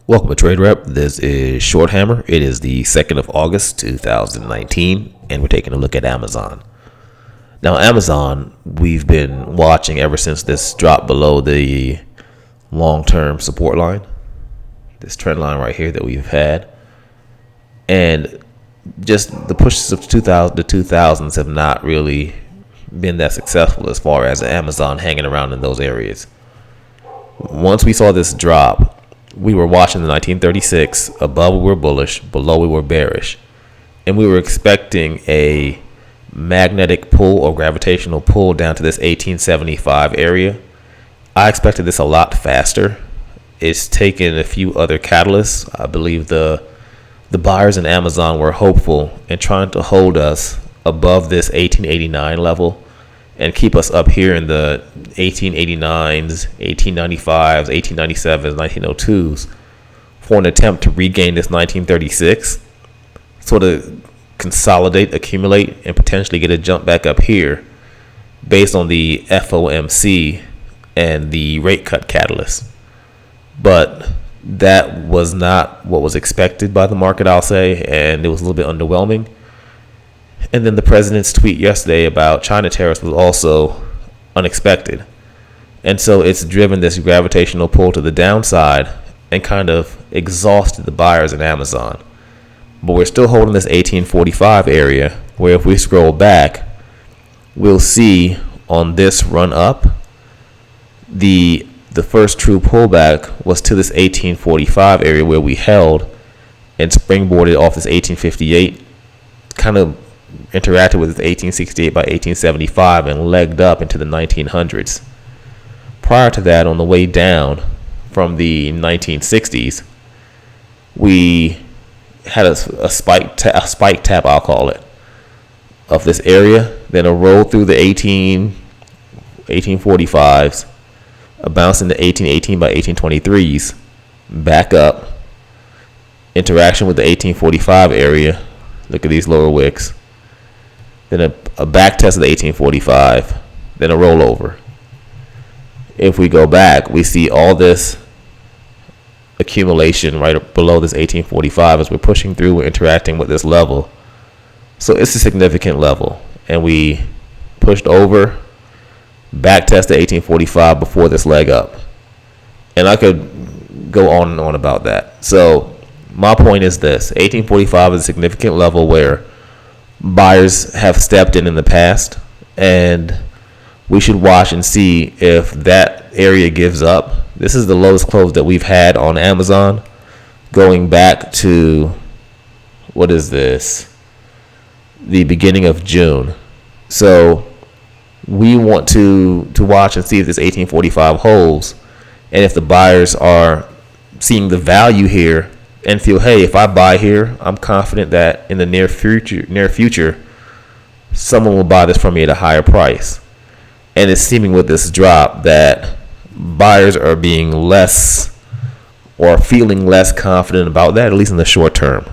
Welcome to TRADEREP. This is Short Hammer. It is the 2nd of August, 2019, and we're taking a look at Amazon. Now, Amazon, we've been watching ever since this dropped below the long-term support line, this trend line right here that we've had. And just the pushes of the 2000s have not really been that successful as far as Amazon hanging around in those areas. Once we saw this drop, we were watching the 1936. Above we were bullish, below we were bearish, and we were expecting a magnetic pull or gravitational pull down to this 1875 area. I expected this a lot faster. It's taken a few other catalysts. I believe the buyers in Amazon were hopeful and trying to hold us above this 1889 level and keep us up here in the 1889s, 1895s, 1897s, 1902s for an attempt to regain this 1936, sort of consolidate, accumulate, and potentially get a jump back up here based on the FOMC and the rate cut catalyst. But that was not what was expected by the market, I'll say, and it was a little bit underwhelming. And then the president's tweet yesterday about China tariffs was also unexpected. And so it's driven this gravitational pull to the downside and kind of exhausted the buyers in Amazon. But we're still holding this 1845 area where if we scroll back, we'll see on this run up, the first true pullback was to this 1845 area where we held and springboarded off this 1858, kind of interacted with this 1868 by 1875 and legged up into the 1900s. Prior to that, on the way down from the 1960s, we had a spike tap, I'll call it, of this area, then a roll through the 1845s, a bounce into 1818 by 1823s, back up, interaction with the 1845 area. Look at these lower wicks. Then a back test of the 1845, then a rollover. If we go back, we see all this accumulation right below this 1845 as we're pushing through, we're interacting with this level. So it's a significant level. And we pushed over, back test the 1845 before this leg up. And I could go on and on about that. So my point is this: 1845 is a significant level where buyers have stepped in the past, and we should watch and see if that area gives up. This is the lowest close that we've had on Amazon going back to, what is this, the beginning of June. So we want to watch and see if this 1845 holds, and if the buyers are seeing the value here and feel, hey, if I buy here, I'm confident that in the near future, someone will buy this from me at a higher price. And it's seeming with this drop that buyers are being less or feeling less confident about that, at least in the short term.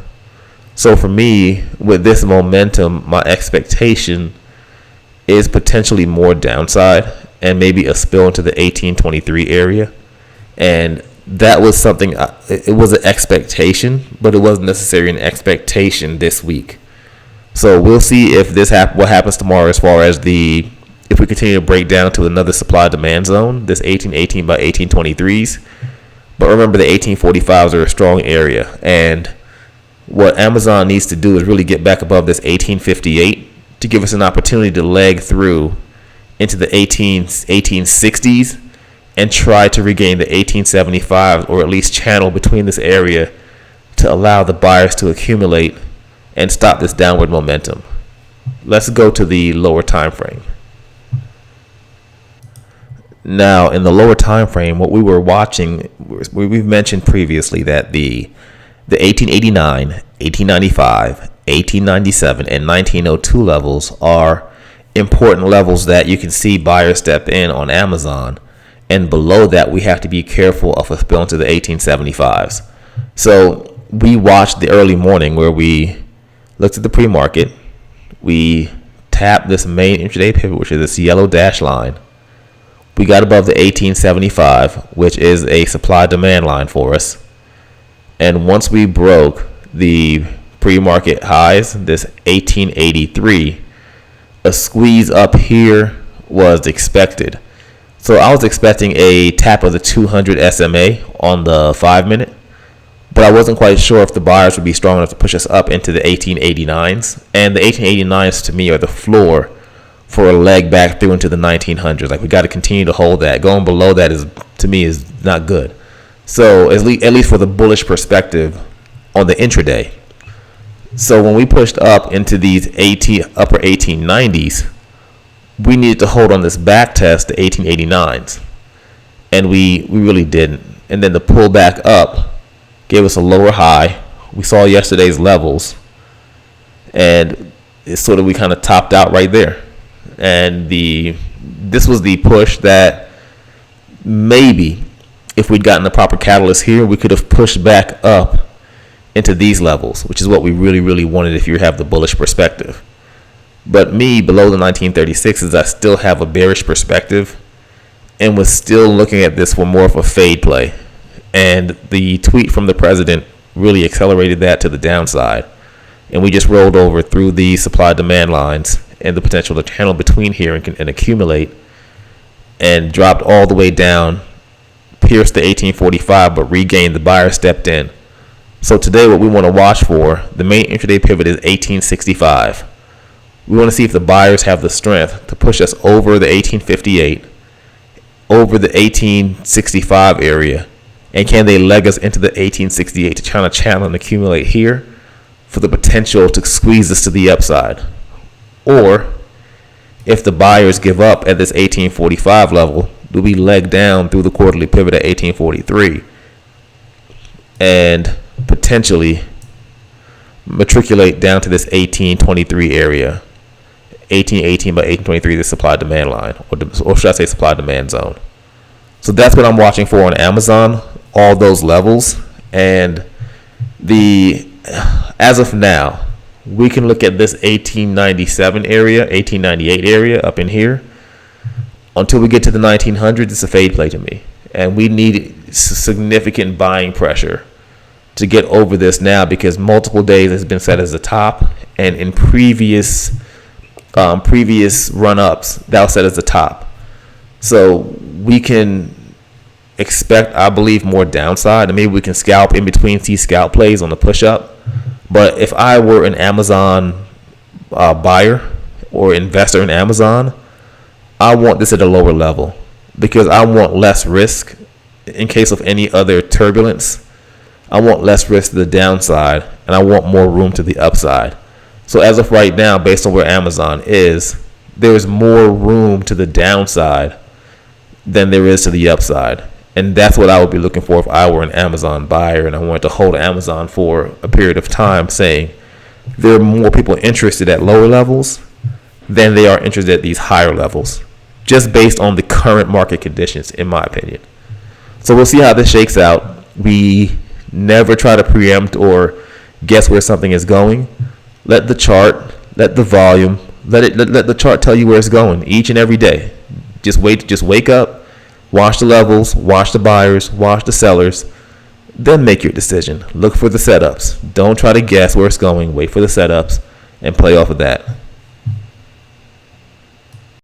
So for me, with this momentum, my expectation is potentially more downside and maybe a spill into the 1823 area. And that was something, it was an expectation, but it wasn't necessarily an expectation this week. So we'll see if what happens tomorrow as far as if we continue to break down to another supply demand zone, this 1818 by 1823s. But remember, the 1845s are a strong area. And what Amazon needs to do is really get back above this 1858 to give us an opportunity to leg through into the 1860s and try to regain the 1875, or at least channel between this area to allow the buyers to accumulate and stop this downward momentum. Let's go to the lower time frame. Now, in the lower time frame, what we were watching, we've mentioned previously that the 1889, 1895, 1897, and 1902 levels are important levels that you can see buyers step in on Amazon. And below that, we have to be careful of a spill into the 1875s. So we watched the early morning where we looked at the pre-market. We tapped this main intraday pivot, which is this yellow dash line. We got above the 1875, which is a supply-demand line for us. And once we broke the pre-market highs, this 1883, a squeeze up here was expected. So I was expecting a tap of the 200 SMA on the 5-minute, but I wasn't quite sure if the buyers would be strong enough to push us up into the 1889s. And the 1889s to me are the floor for a leg back through into the 1900s. Like, we got to continue to hold that. Going below that is, to me, is not good. So at least for the bullish perspective on the intraday. So when we pushed up into these upper 1890s, we needed to hold on this back test, the 1889s, and we really didn't. And then the pull back up gave us a lower high. We saw yesterday's levels, and it's sort of, we kind of topped out right there. And this was the push that maybe if we'd gotten the proper catalyst here, we could have pushed back up into these levels, which is what we really, really wanted if you have the bullish perspective. But me, below the 1936s, I still have a bearish perspective and was still looking at this for more of a fade play. And the tweet from the president really accelerated that to the downside. And we just rolled over through the supply-demand lines and the potential to channel between here and accumulate, and dropped all the way down, pierced the 1845, but regained. The buyer stepped in. So today what we want to watch for, the main intraday pivot is 1865. We want to see if the buyers have the strength to push us over the 1858, over the 1865 area, and can they leg us into the 1868 to try to channel and accumulate here for the potential to squeeze us to the upside. Or if the buyers give up at this 1845 level, do we leg down through the quarterly pivot at 1843 and potentially matriculate down to this 1823 area, 1818 by 1823, the supply-demand line, or should I say supply-demand zone. So that's what I'm watching for on Amazon, all those levels. And as of now, we can look at this 1897 area, 1898 area up in here. Until we get to the 1900s, it's a fade play to me. And we need significant buying pressure to get over this now, because multiple days has been set as the top, and in previous run-ups, that was set as the top. So we can expect, I believe, more downside, and maybe we can scalp in between, see scalp plays on the push-up. But if I were an Amazon buyer or investor in Amazon, I want this at a lower level, because I want less risk in case of any other turbulence. I want less risk to the downside, and I want more room to the upside. So as of right now, based on where Amazon is, there is more room to the downside than there is to the upside. And that's what I would be looking for if I were an Amazon buyer and I wanted to hold Amazon for a period of time, saying there are more people interested at lower levels than they are interested at these higher levels, just based on the current market conditions, in my opinion. So we'll see how this shakes out. We never try to preempt or guess where something is going. Let the chart, let the volume, let the chart tell you where it's going each and every day. Just wake up, watch the levels, watch the buyers, watch the sellers, then make your decision. Look for the setups. Don't try to guess where it's going. Wait for the setups and play off of that.